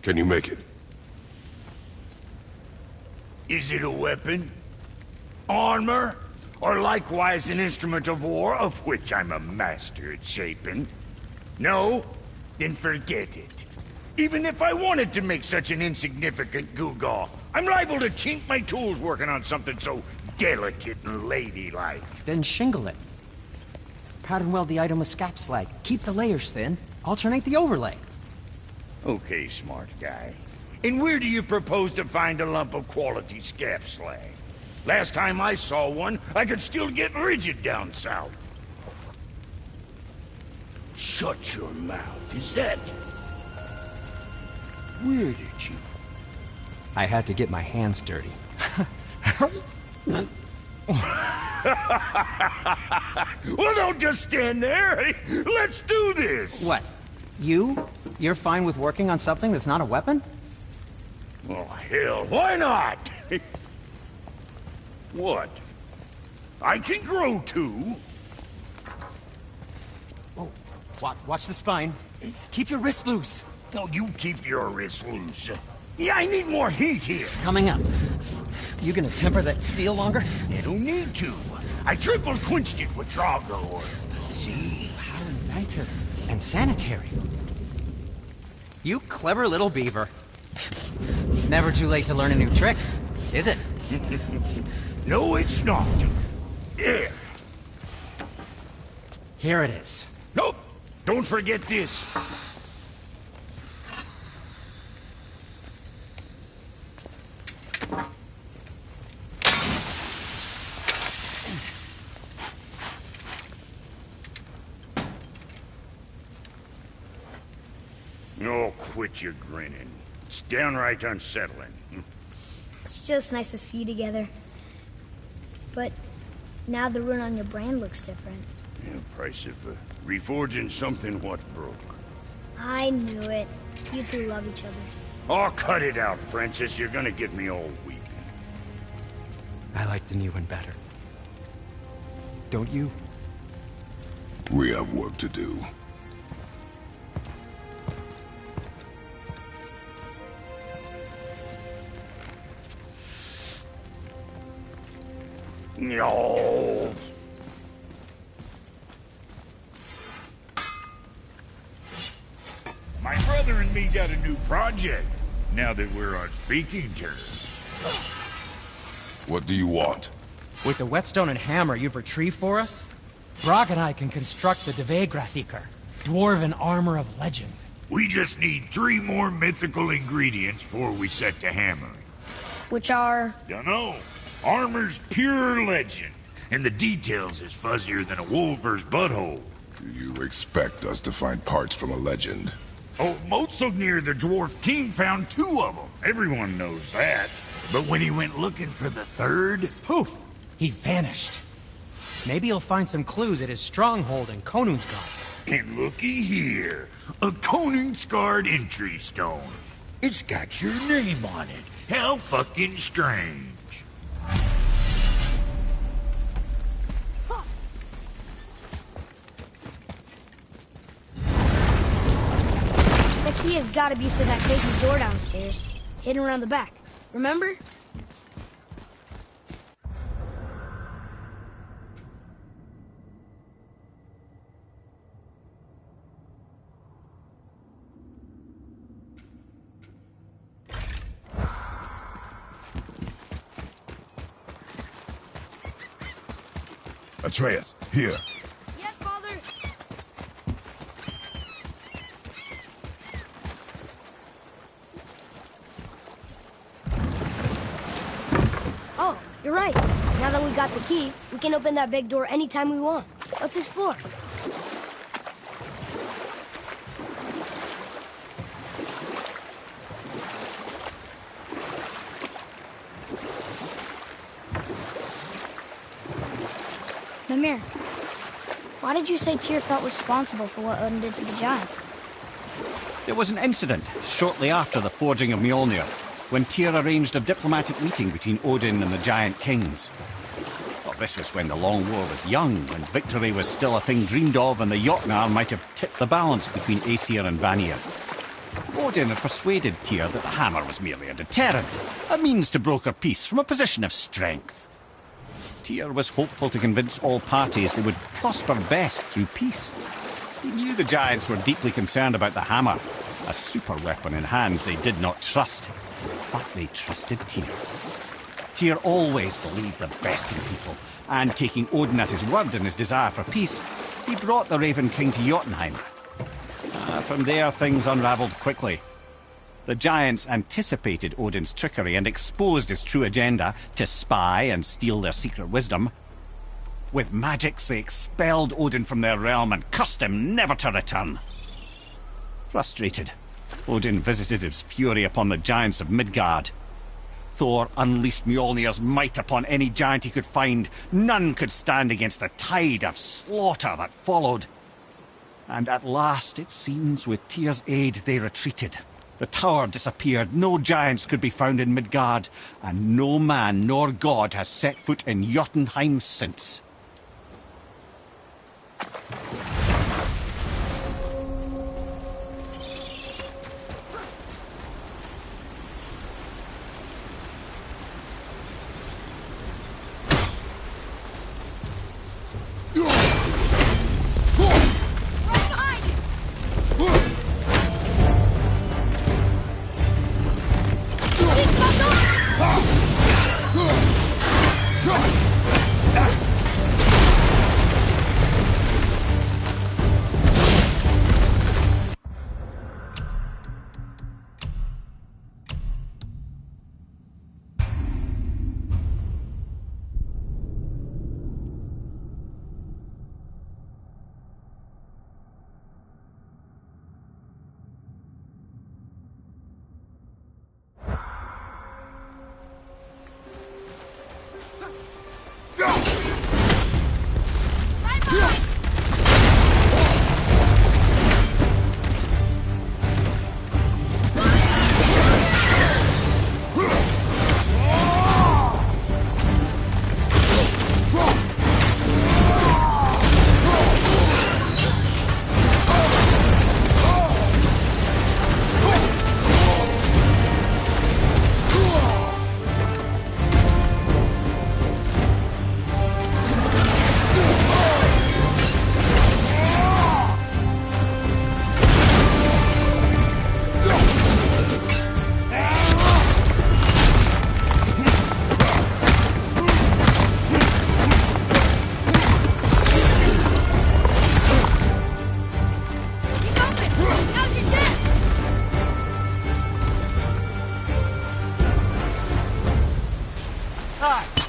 Can you make it? Is it a weapon? Armor? Or likewise an instrument of war, of which I'm a master at shaping? No? Then forget it. Even if I wanted to make such an insignificant gewgaw, I'm liable to chink my tools working on something so delicate and ladylike. Then shingle it. Pattern weld the item with scap slag. Keep the layers thin. Alternate the overlay. Okay, smart guy. And where do you propose to find a lump of quality scap slag? Last time I saw one, I could still get rigid down south. Shut your mouth, is that... Where did you... I had to get my hands dirty. Well, don't just stand there. Let's do this. What? You're fine with working on something that's not a weapon? Oh, hell, why not? What? I can grow too. Oh, watch the spine. Keep your wrist loose. No, you keep your wrist loose. Yeah, I need more heat here. Coming up. You gonna temper that steel longer? You don't need to. I triple quenched it with Drago oil. See? How inventive. And sanitary. You clever little beaver. Never too late to learn a new trick, is it? No, it's not. There. Here it is. Nope. Don't forget this. Oh, quit your grinning. It's downright unsettling. It's just nice to see you together. But now the rune on your brand looks different. Yeah, price of reforging something what broke. I knew it. You two love each other. Oh, cut it out, Princess. You're gonna get me all weak. I like the new one better. Don't you? We have work to do. No. My brother and me got a new project, now that we're on speaking terms. What do you want? With the whetstone and hammer you've retrieved for us, Brok and I can construct the Dvegrathikar, dwarven armor of legend. We just need 3 more mythical ingredients before we set to hammering. Which are... Dunno. Armor's pure legend, and the details is fuzzier than a wolver's butthole. You expect us to find parts from a legend? Oh, Motsognir, the dwarf king, found 2 of them. Everyone knows that. But when he went looking for the 3rd... Poof! He vanished. Maybe he'll find some clues at his stronghold in Konungsgard. And looky here, a Konungsgard entry stone. It's got your name on it. How fucking strange. The key has got to be for that crazy door downstairs, hidden around the back. Remember? Atreus, here. Yes, Father. Oh, you're right. Now that we got the key, we can open that big door anytime we want. Let's explore. Mimir, why did you say Tyr felt responsible for what Odin did to the Giants? There was an incident shortly after the forging of Mjolnir, when Tyr arranged a diplomatic meeting between Odin and the Giant Kings. Well, this was when the Long War was young, when victory was still a thing dreamed of, and the Jotnar might have tipped the balance between Aesir and Vanir. Odin had persuaded Tyr that the hammer was merely a deterrent, a means to broker peace from a position of strength. Tyr was hopeful to convince all parties they would prosper best through peace. He knew the giants were deeply concerned about the hammer, a super weapon in hands they did not trust. But they trusted Tyr. Tyr always believed the best in people, and taking Odin at his word in his desire for peace, he brought the Raven King to Jotunheim. From there, things unravelled quickly. The giants anticipated Odin's trickery and exposed his true agenda to spy and steal their secret wisdom. With magics, they expelled Odin from their realm and cursed him never to return. Frustrated, Odin visited his fury upon the giants of Midgard. Thor unleashed Mjolnir's might upon any giant he could find. None could stand against the tide of slaughter that followed. And at last, it seems, with Tyr's aid, they retreated. The tower disappeared, no giants could be found in Midgard, and no man nor god has set foot in Jotunheim since.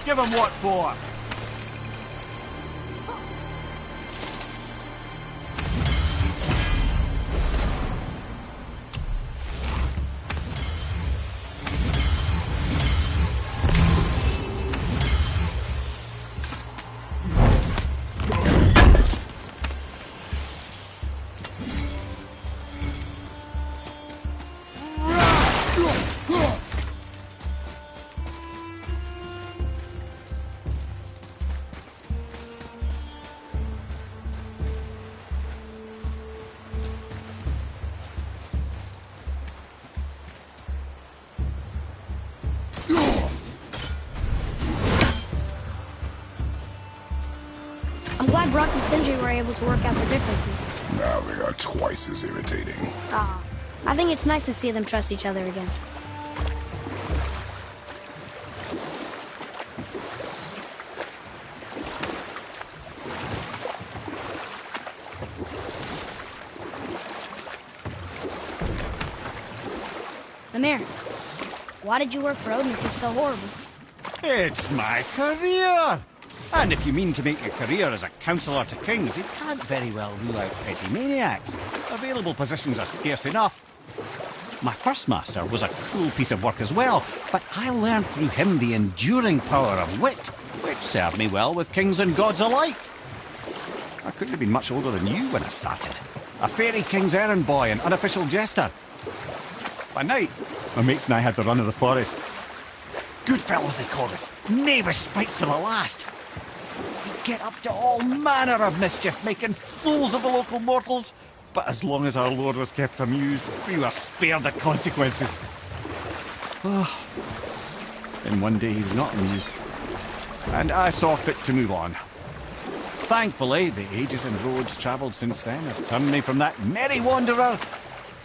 Give him what for? I'm glad Brock and Sindri were able to work out the differences. Now they are twice as irritating. I think it's nice to see them trust each other again. Mimir, why did you work for Odin if he's so horrible? It's my career! And if you mean to make a career as a counsellor to kings, you can't very well rule out petty maniacs. Available positions are scarce enough. My first master was a cruel piece of work as well, but I learned through him the enduring power of wit, which served me well with kings and gods alike. I couldn't have been much older than you when I started. A fairy king's errand boy and unofficial jester. By night, my mates and I had the run of the forest. Good fellows they called us, knavish spites to the last. We'd get up to all manner of mischief, making fools of the local mortals. But as long as our lord was kept amused, we were spared the consequences. Then one day he was not amused, and I saw fit to move on. Thankfully, the ages and roads travelled since then have turned me from that merry wanderer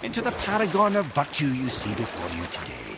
into the paragon of virtue you see before you today.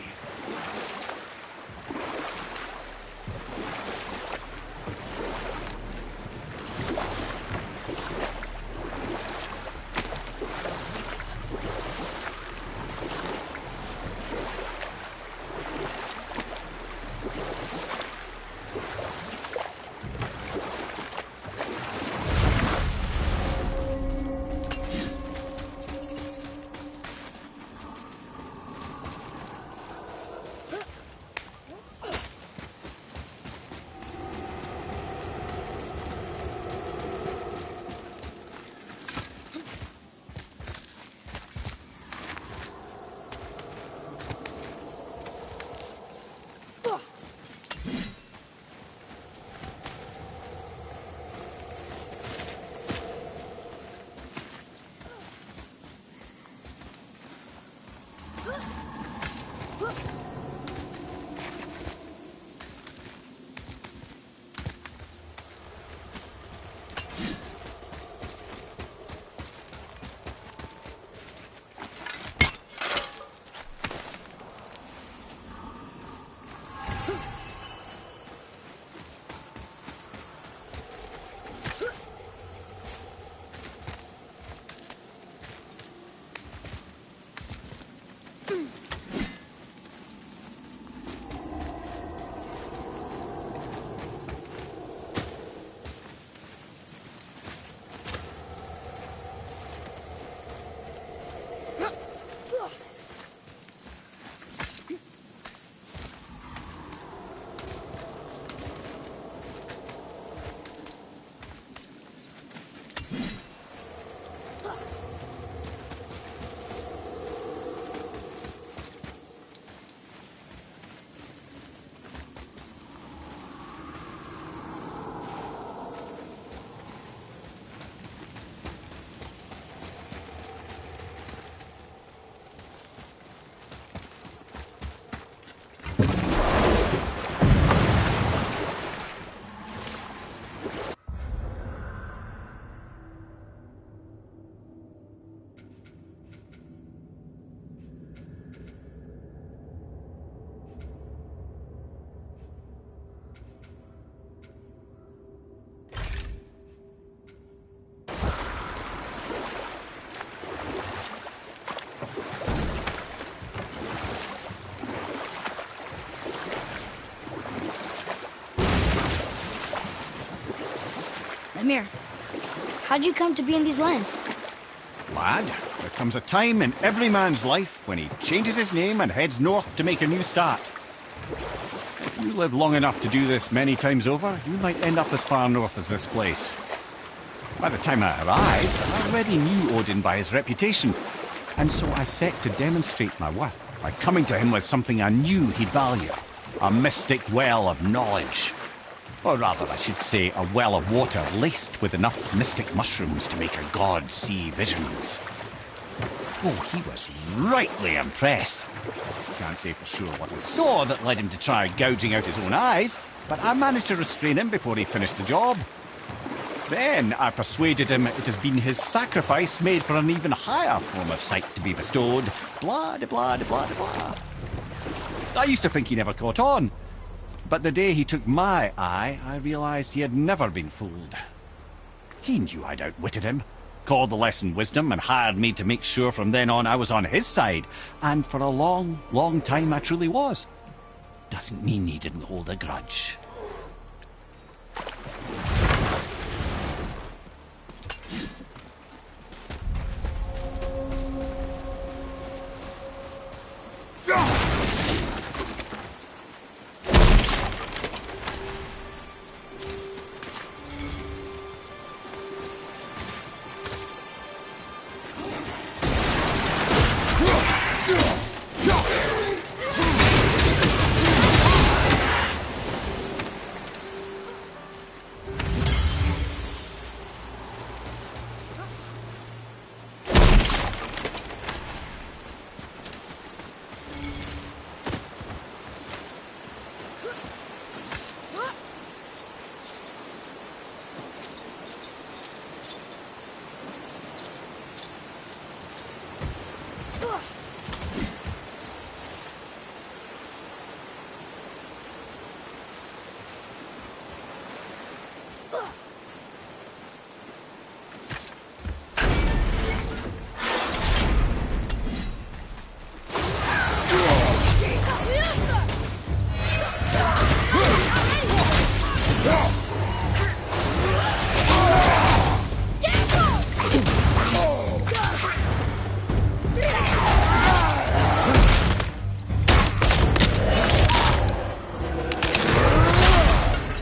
Mimir, how'd you come to be in these lands? Lad, there comes a time in every man's life when he changes his name and heads north to make a new start. If you live long enough to do this many times over, you might end up as far north as this place. By the time I arrived, I already knew Odin by his reputation, and so I set to demonstrate my worth by coming to him with something I knew he'd value. A mystic well of knowledge. Or rather, I should say, a well of water laced with enough mystic mushrooms to make a god see visions. Oh, he was rightly impressed. Can't say for sure what he saw that led him to try gouging out his own eyes, but I managed to restrain him before he finished the job. Then I persuaded him it has been his sacrifice made for an even higher form of sight to be bestowed. Blah, de blah, de blah, de blah. I used to think he never caught on. But the day he took my eye, I realized he had never been fooled. He knew I'd outwitted him, called the lesson wisdom, and hired me to make sure from then on I was on his side. And for a long, long time I truly was. Doesn't mean he didn't hold a grudge.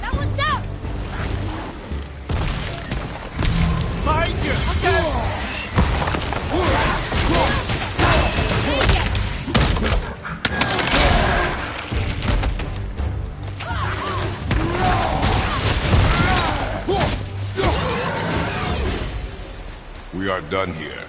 That one's down! Behind you! We are done here.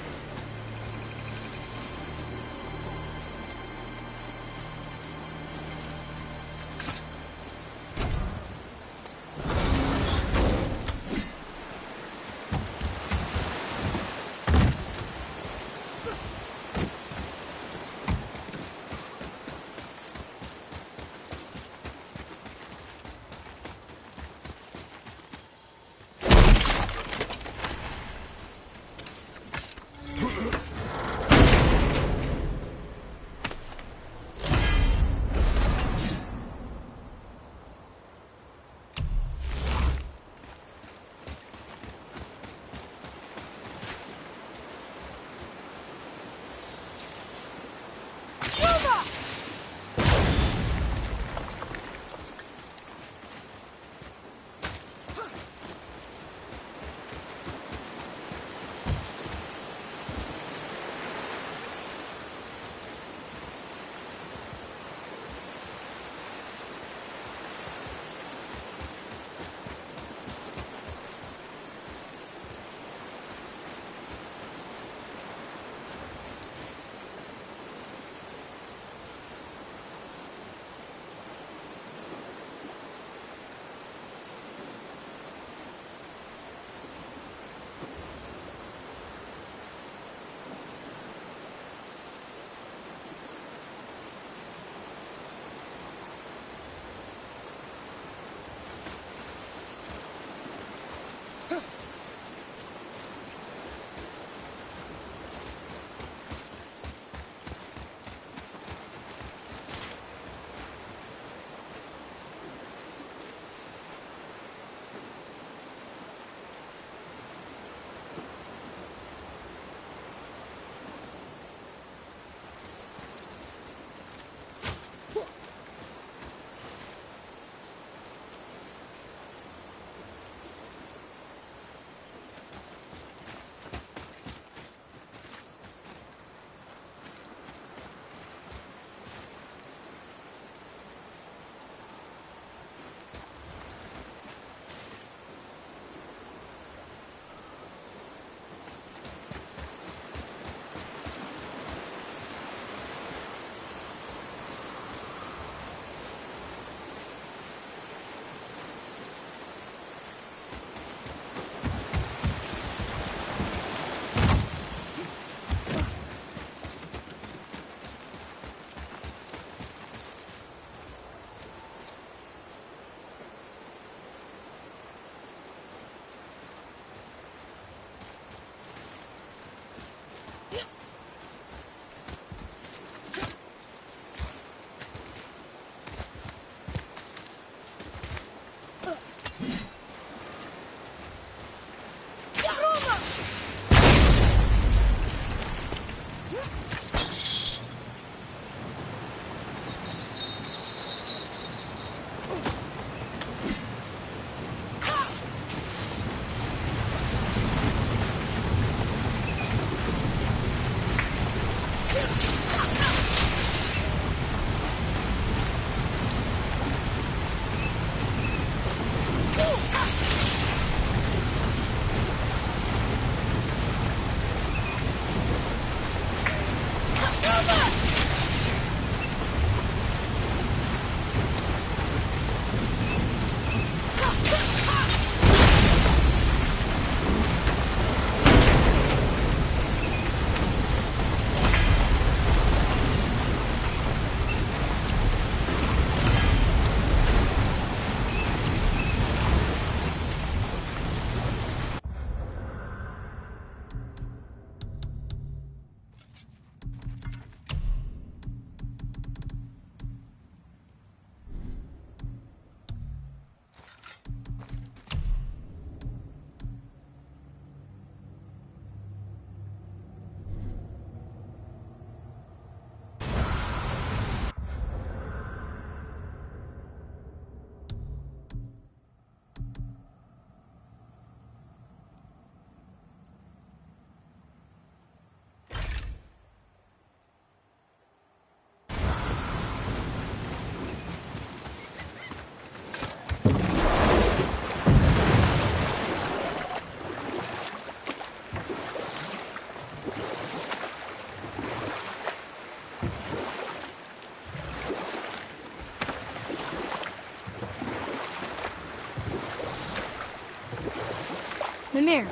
Mimir,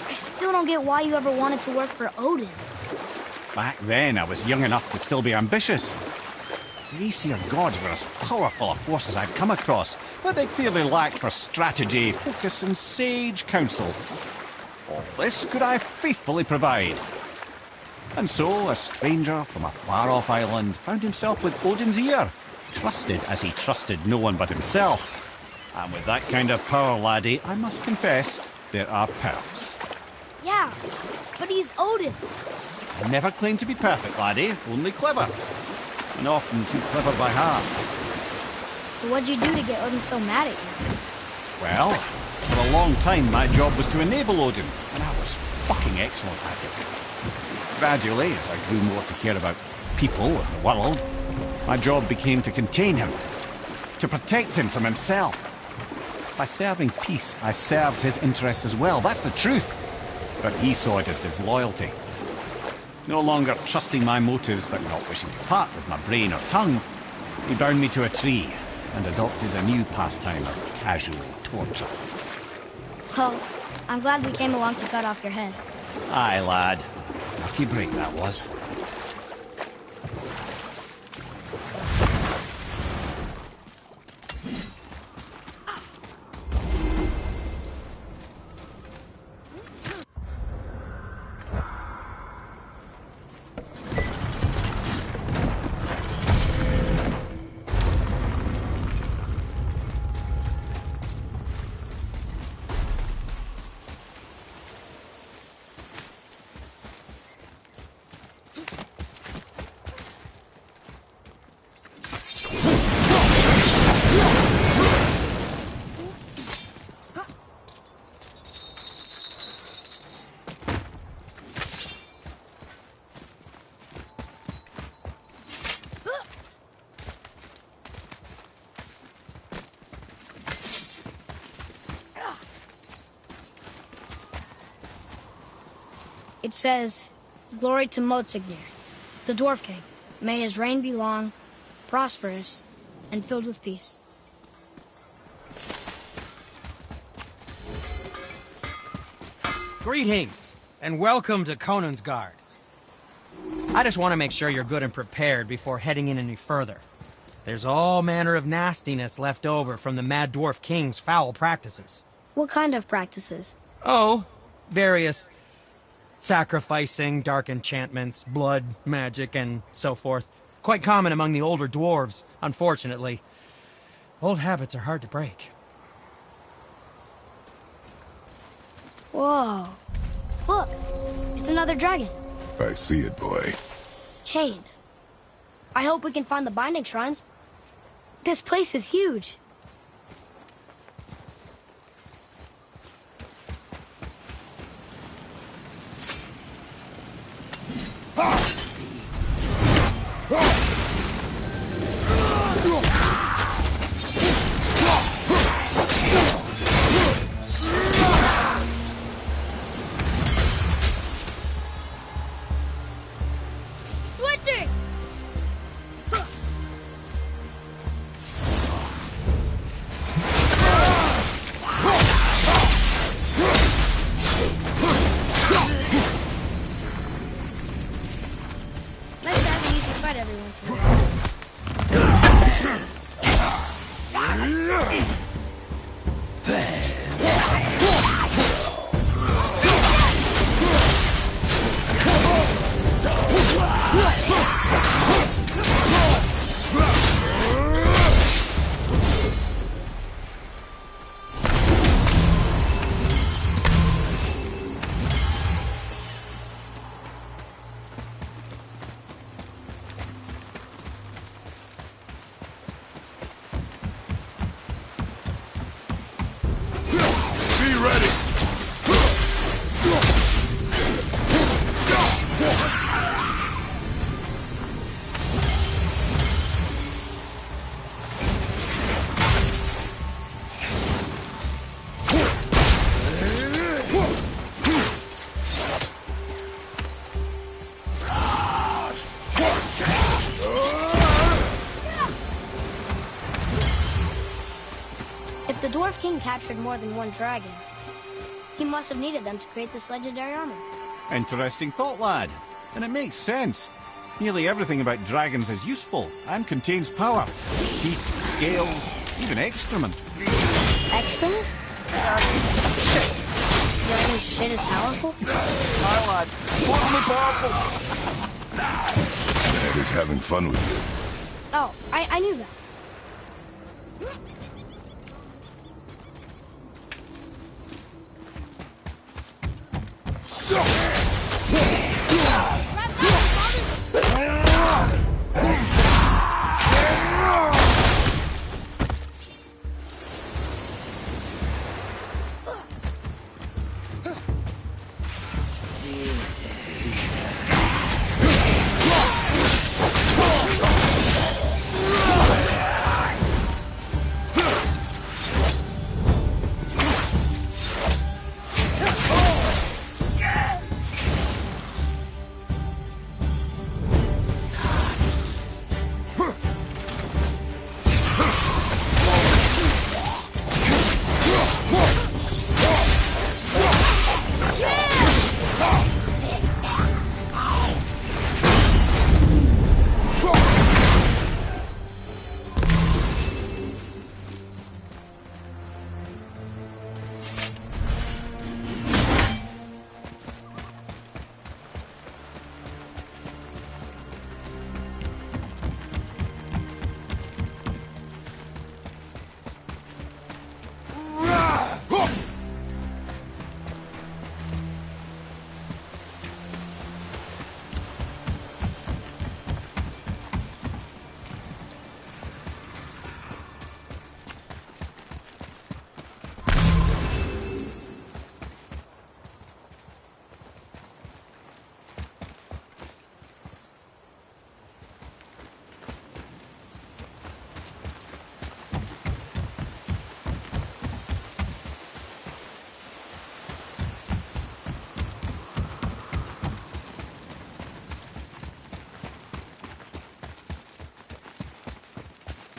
I still don't get why you ever wanted to work for Odin. Back then, I was young enough to still be ambitious. The Aesir gods were as powerful a force as I'd come across, but they clearly lacked for strategy, focus, and sage counsel. All this could I faithfully provide. And so, a stranger from a far-off island found himself with Odin's ear, trusted as he trusted no one but himself. And with that kind of power, laddie, I must confess, there are perks. Yeah, but he's Odin. I never claimed to be perfect, laddie, only clever. And often too clever by half. So what'd you do to get Odin so mad at you? Well, for a long time my job was to enable Odin, and I was fucking excellent at it. Gradually, as I grew more to care about people and the world, my job became to contain him, to protect him from himself. By serving peace, I served his interests as well, that's the truth. But he saw it as disloyalty. No longer trusting my motives, but not wishing to part with my brain or tongue, he bound me to a tree and adopted a new pastime of casual torture. Well, I'm glad we came along to cut off your head. Aye, lad. Lucky break that was. It says, "Glory to Motsignir, the Dwarf King. May his reign be long, prosperous, and filled with peace." Greetings, and welcome to Konungsgard. I just want to make sure you're good and prepared before heading in any further. There's all manner of nastiness left over from the Mad Dwarf King's foul practices. What kind of practices? Oh, various sacrificing, dark enchantments, blood, magic, and so forth. Quite common among the older dwarves, unfortunately. Old habits are hard to break. Whoa. Look, it's another dragon. I see it, boy. Chained. I hope we can find the binding shrines. This place is huge. Switching! Nice to have an easy fight every once in a while. Be ready! If the Dwarf King captured more than one dragon, he He must have needed them to create this legendary armor. Interesting thought, lad. And it makes sense. Nearly everything about dragons is useful and contains power. Teeth, scales, even excrement. Excrement? Dragon shit is powerful? Aye, lad. Totally powerful. Ned is having fun with you. Oh, I knew that.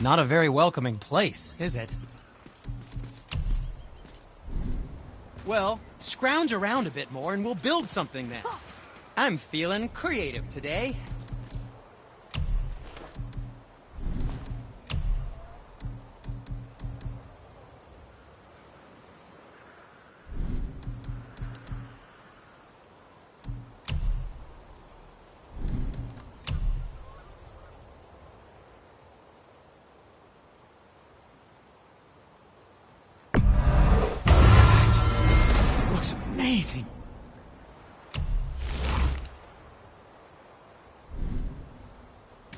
Not a very welcoming place, is it? Well, scrounge around a bit more and we'll build something then. I'm feeling creative today. Looks amazing.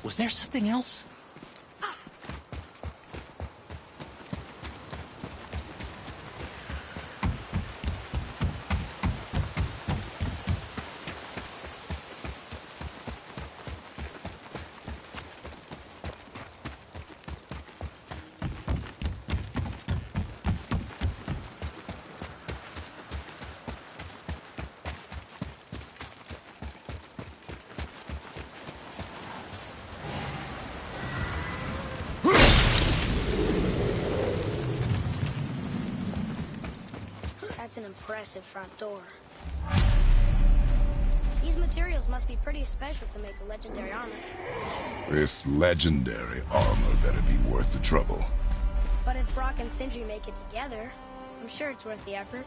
Was there something else? That's an impressive front door. These materials must be pretty special to make the legendary armor. This legendary armor better be worth the trouble. But if Brock and Sindri make it together, I'm sure it's worth the effort.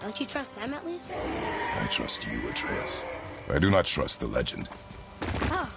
Don't you trust them at least? I trust you, Atreus. I do not trust the legend. Oh.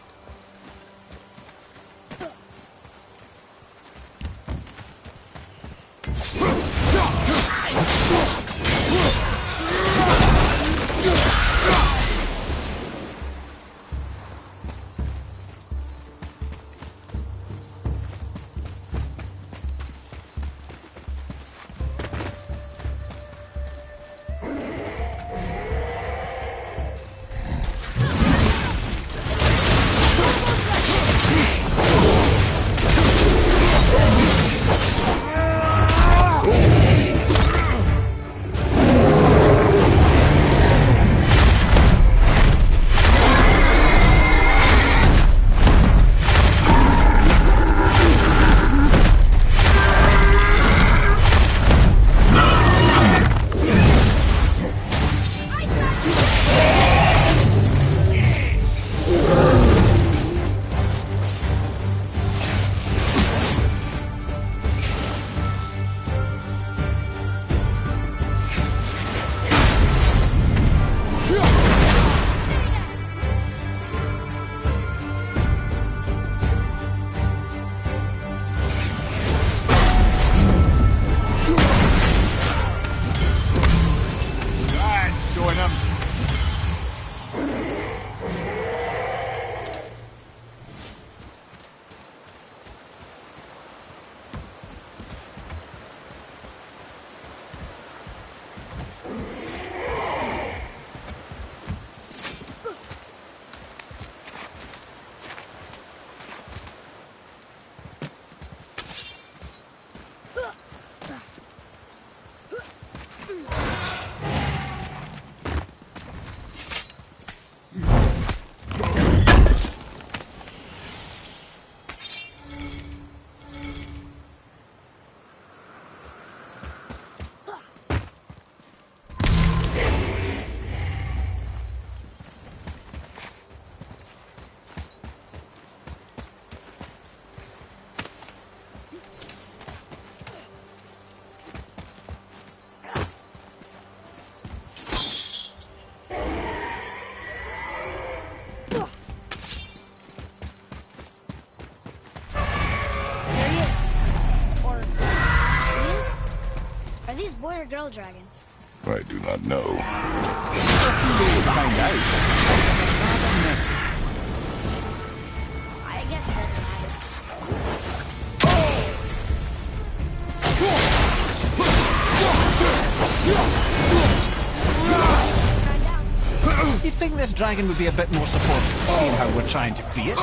girl dragons? I do not know. Find out. Rather messy. I guess it doesn't matter. You'd think this dragon would be a bit more supportive, seeing how we're trying to free it.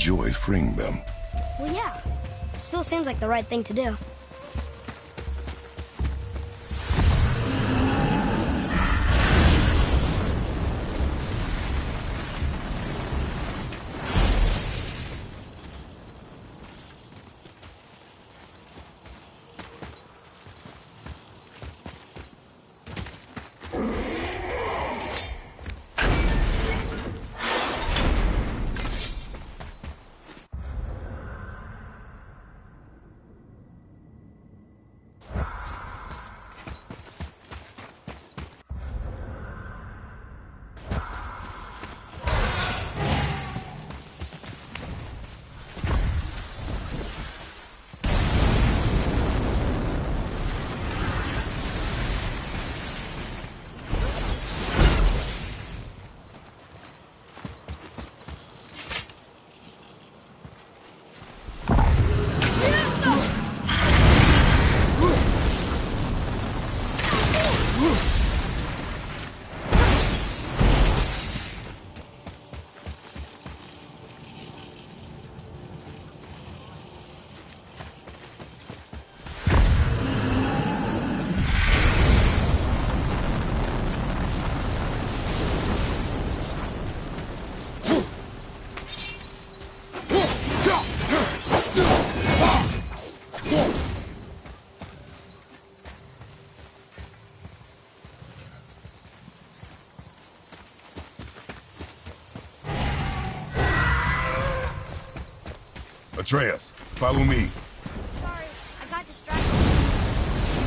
enjoy freeing them. Well, yeah. Still seems like the right thing to do. Atreus, follow me. Sorry, I got distracted.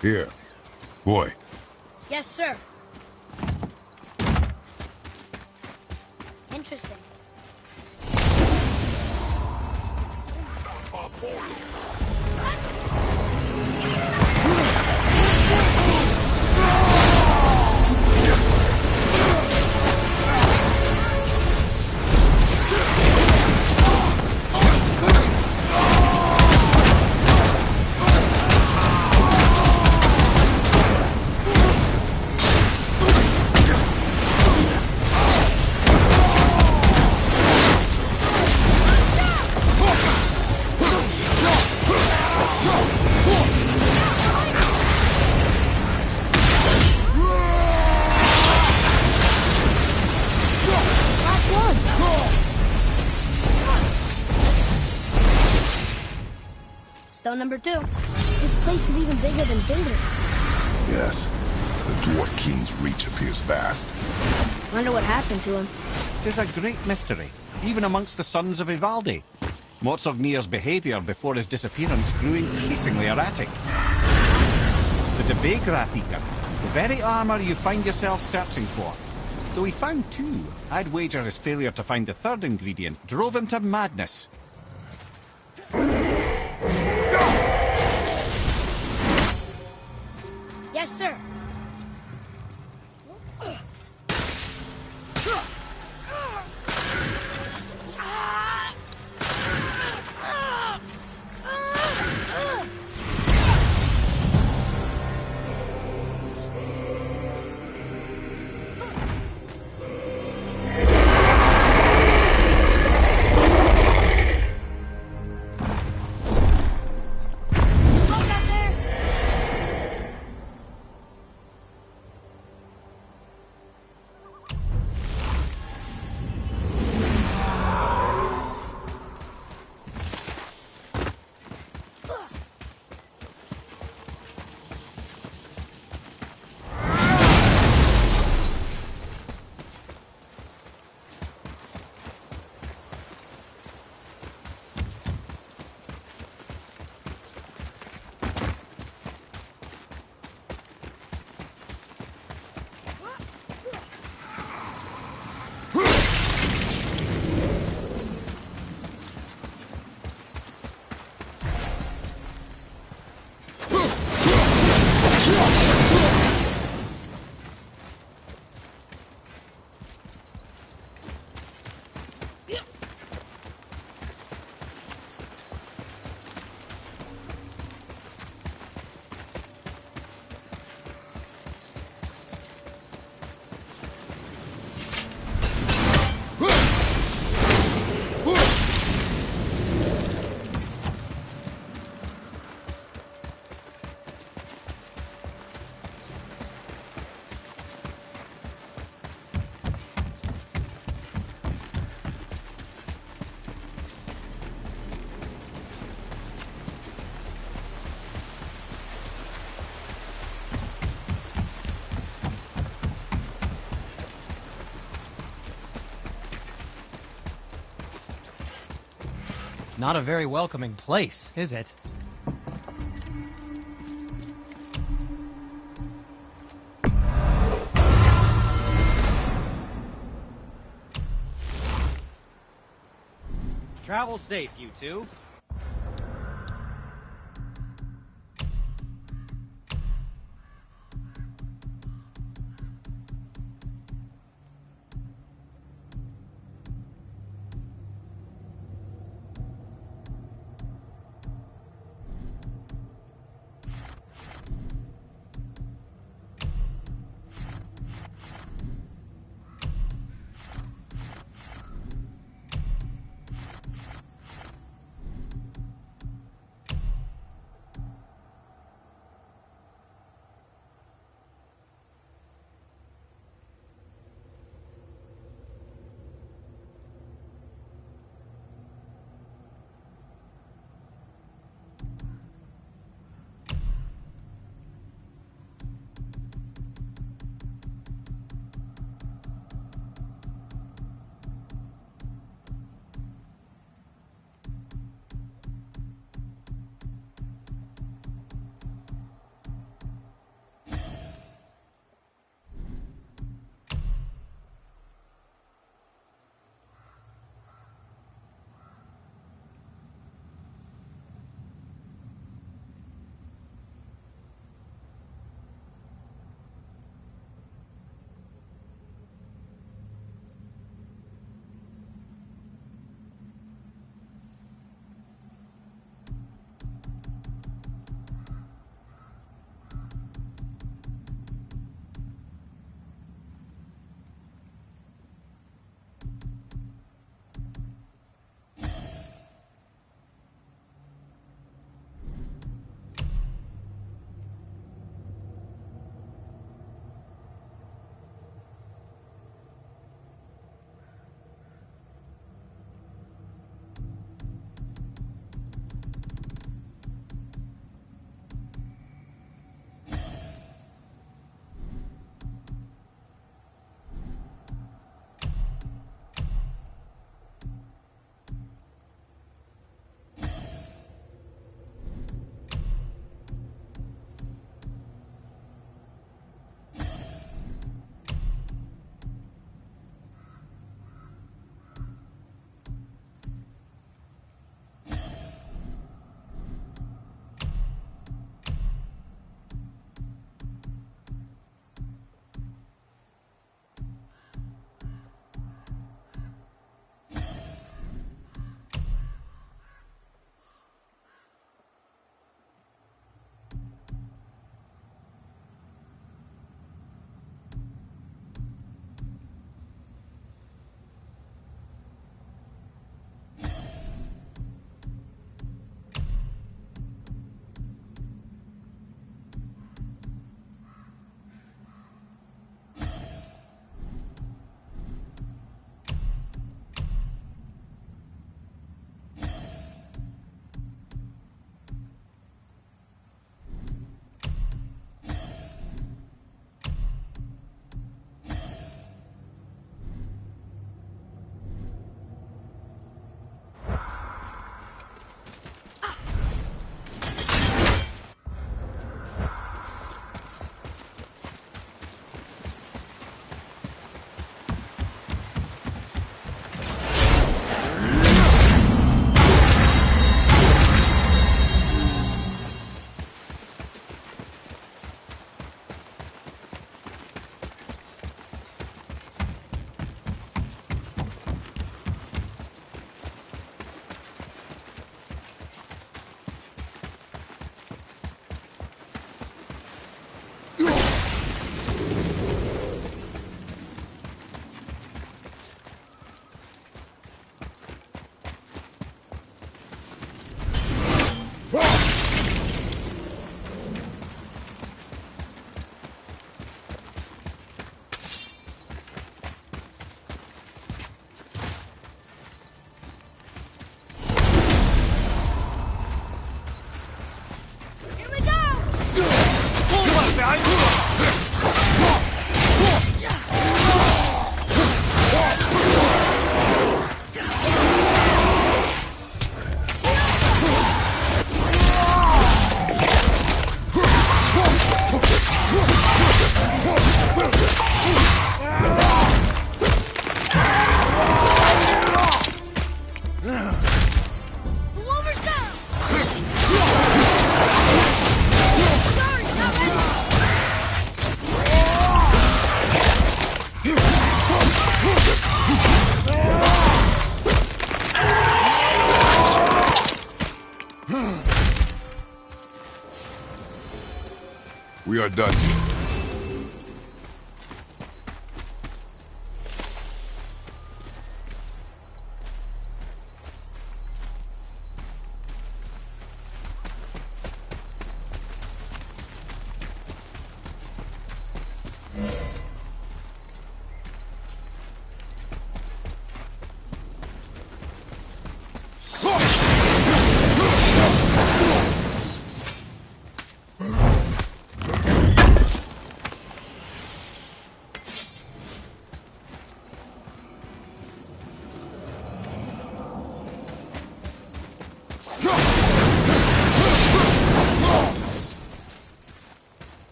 Here. Boy, Yes, sir. Interesting. Stone number 2. This place is even bigger than Dingler. yes. The Dwarf King's reach appears vast. Wonder what happened to him. Tis a great mystery, even amongst the sons of Ivaldi. Motsognir's behaviour before his disappearance grew increasingly erratic. The Devegrath Eater, the very armour you find yourself searching for. Though he found 2, I'd wager his failure to find the 3rd ingredient drove him to madness. Yes, sir. Look out there! Not a very welcoming place, is it? Travel safe, you two. We are done here.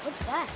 What's that?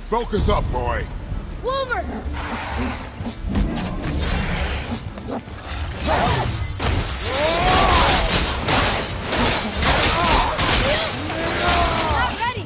Focus up, boy. Wolver! Not ready!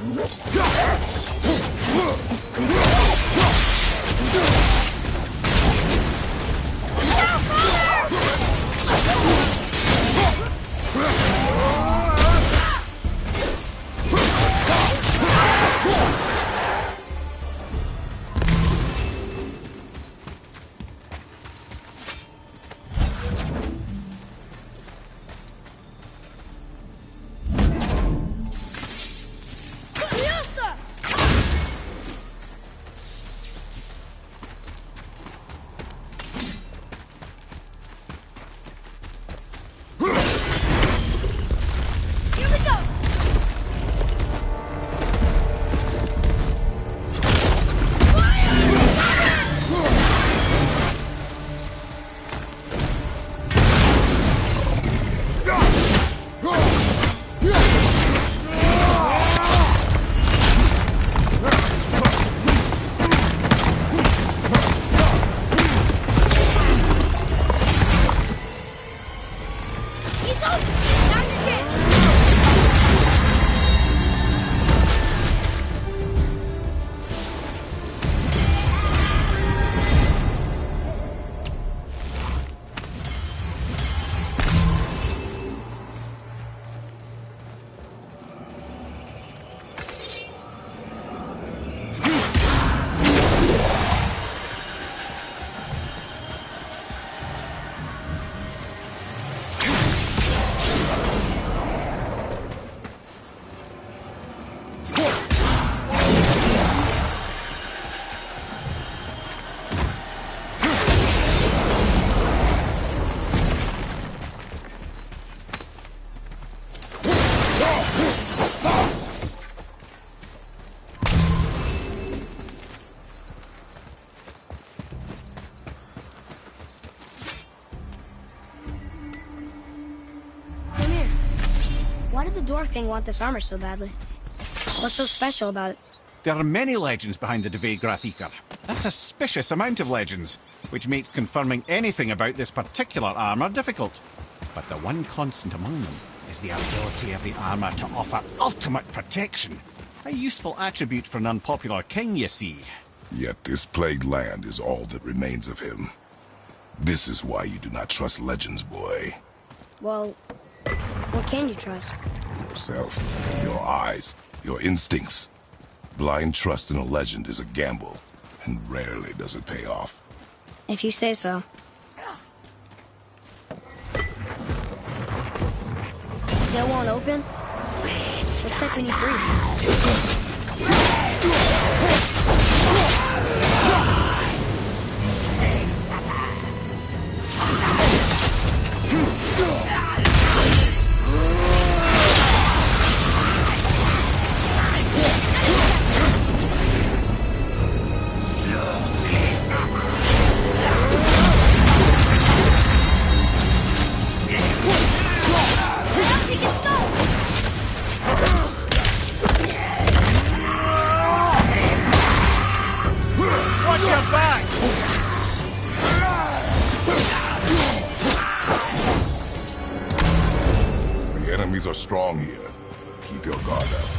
Dwarf King want this armor so badly? What's so special about it? There are many legends behind the Dve Grathikar. A suspicious amount of legends, which makes confirming anything about this particular armor difficult. But the one constant among them is the ability of the armor to offer ultimate protection. A useful attribute for an unpopular king, you see. Yet this plagued land is all that remains of him. This is why you do not trust legends, boy. Well, what can you trust? Yourself, your eyes, your instincts. Blind trust in a legend is a gamble, and rarely does it pay off. If you say so. Still won't open? Looks like we need three. Enemies are strong here. Keep your guard up.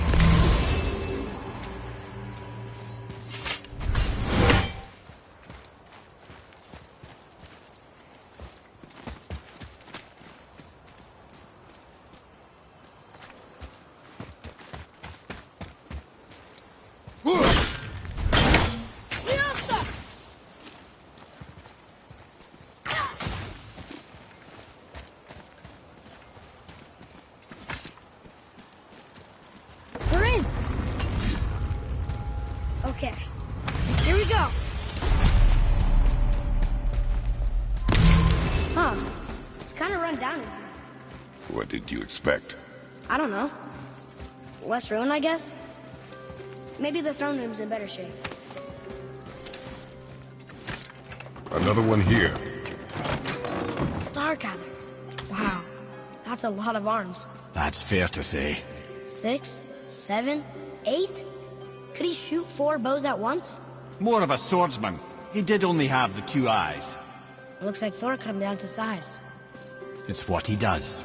Okay, here we go. Huh, it's kind of run down in here. What did you expect? I don't know. Less ruin, I guess? Maybe the throne room's in better shape. Another one here. Starkather. Wow, that's a lot of arms. That's fair to say. 6, 7, 8? Could he shoot 4 bows at once? More of a swordsman. He did only have the 2 eyes. It looks like Thor cut him down to size. It's what he does.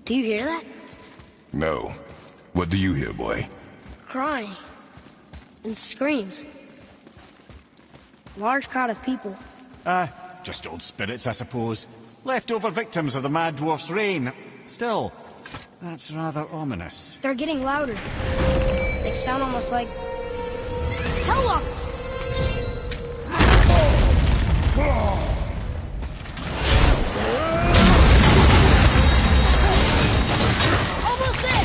Do you hear that? No. What do you hear, boy? Crying. And screams. Large crowd of people. Just old spirits, I suppose. Leftover victims of the Mad Dwarf's reign. Still, that's rather ominous. They're getting louder. They sound almost like... Hellwalkers! Almost there!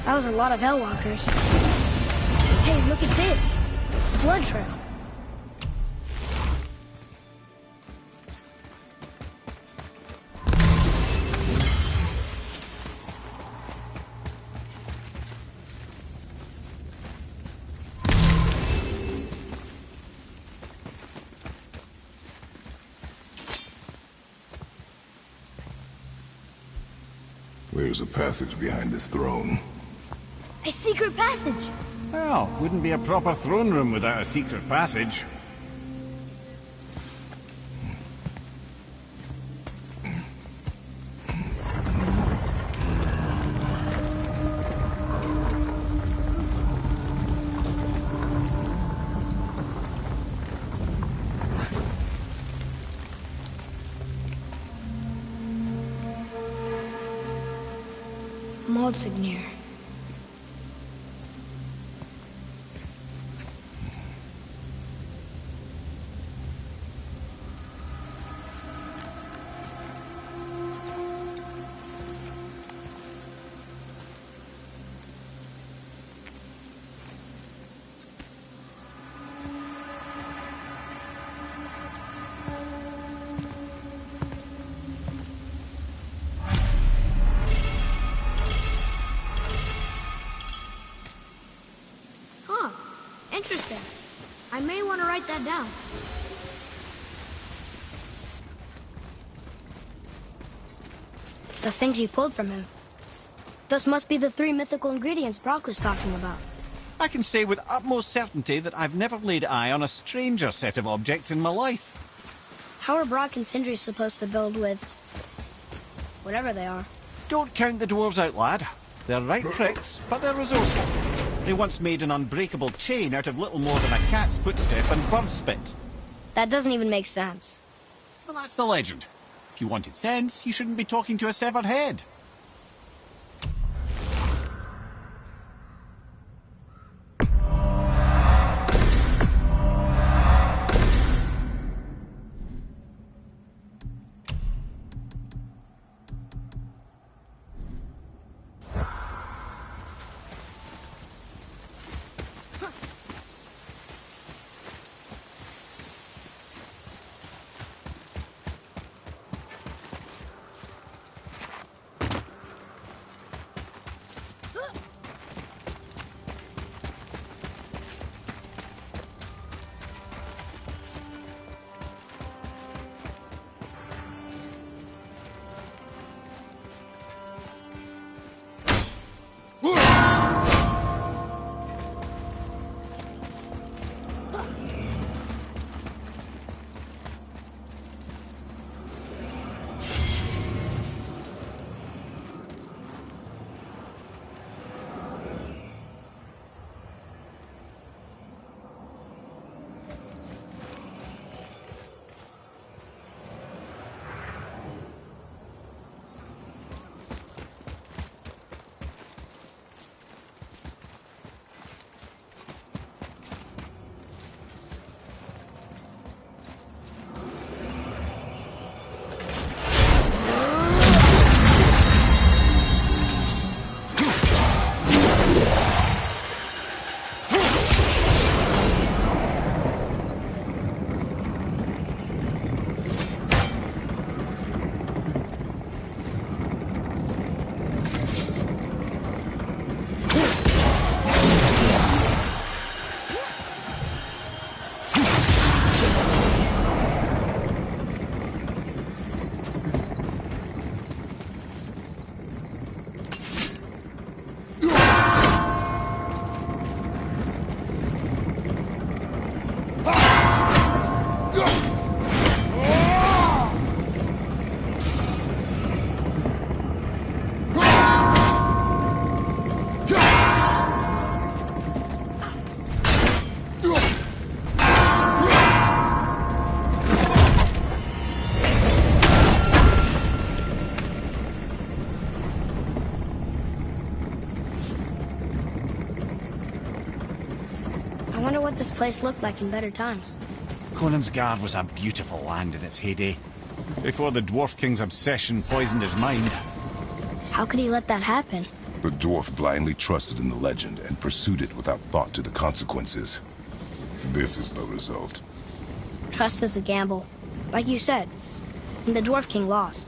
That was a lot of Hellwalkers. Hey, look at this. Blood trail. There's a passage behind this throne. A secret passage! Well, wouldn't be a proper throne room without a secret passage. Maldsignir. Huh. Interesting. I may want to write that down. The things you pulled from him. Those must be the 3 mythical ingredients Brock was talking about. I can say with utmost certainty that I've never laid eye on a stranger set of objects in my life. How are Brock and Sindri supposed to build with... whatever they are? Don't count the dwarves out, lad. They're right pricks, but they're resourceful. They once made an unbreakable chain out of little more than a cat's footstep and bird spit. That doesn't even make sense. Well, that's the legend. If you wanted sense, you shouldn't be talking to a severed head. I wonder what this place looked like in better times. Conan's Guard was a beautiful land in its heyday, before the Dwarf King's obsession poisoned his mind. How could he let that happen? The dwarf blindly trusted in the legend and pursued it without thought to the consequences. This is the result. Trust is a gamble. Like you said. And the Dwarf King lost.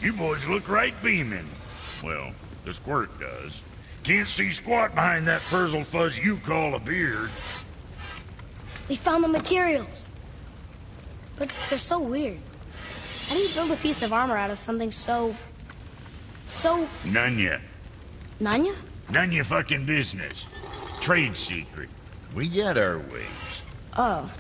You boys look right beaming. Well, the squirt does. Can't see squat behind that frizzled fuzz you call a beard. We found the materials. But they're so weird. How do you build a piece of armor out of something so... None ya. Nanya? None your fucking business. Trade secret. We got our ways. Oh.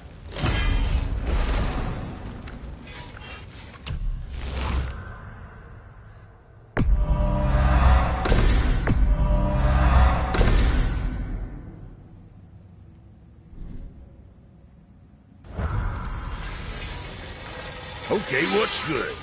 Okay, what's good?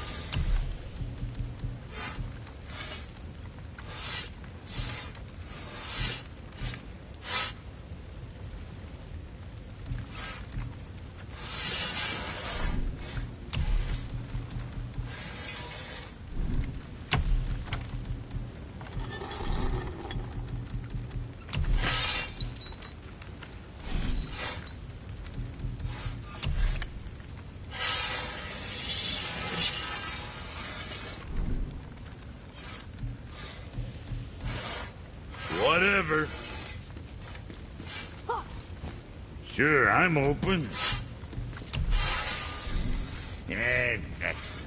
Whatever. Sure, I'm open. And next time.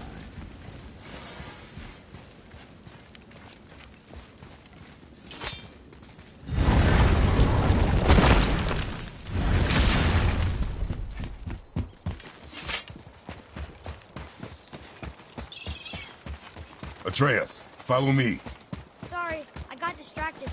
Atreus, follow me. Sorry, I got distracted.